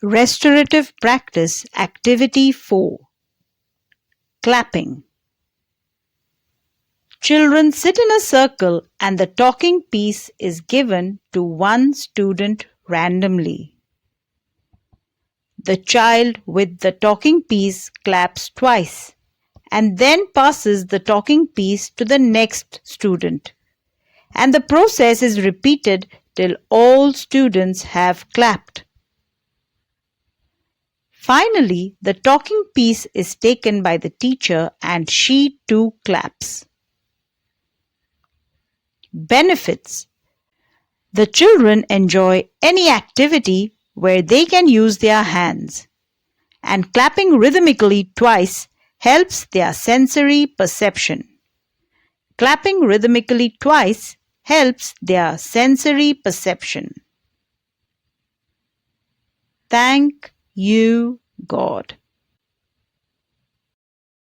Restorative Practice Activity 4. Clapping. Children sit in a circle and the talking piece is given to one student randomly. The child with the talking piece claps twice and then passes the talking piece to the next student. And the process is repeated till all students have clapped. Finally, the talking piece is taken by the teacher and she too claps. Benefits. The children enjoy any activity where they can use their hands, and clapping rhythmically twice helps their sensory perception. Clapping rhythmically twice helps their sensory perception. Thank you, God.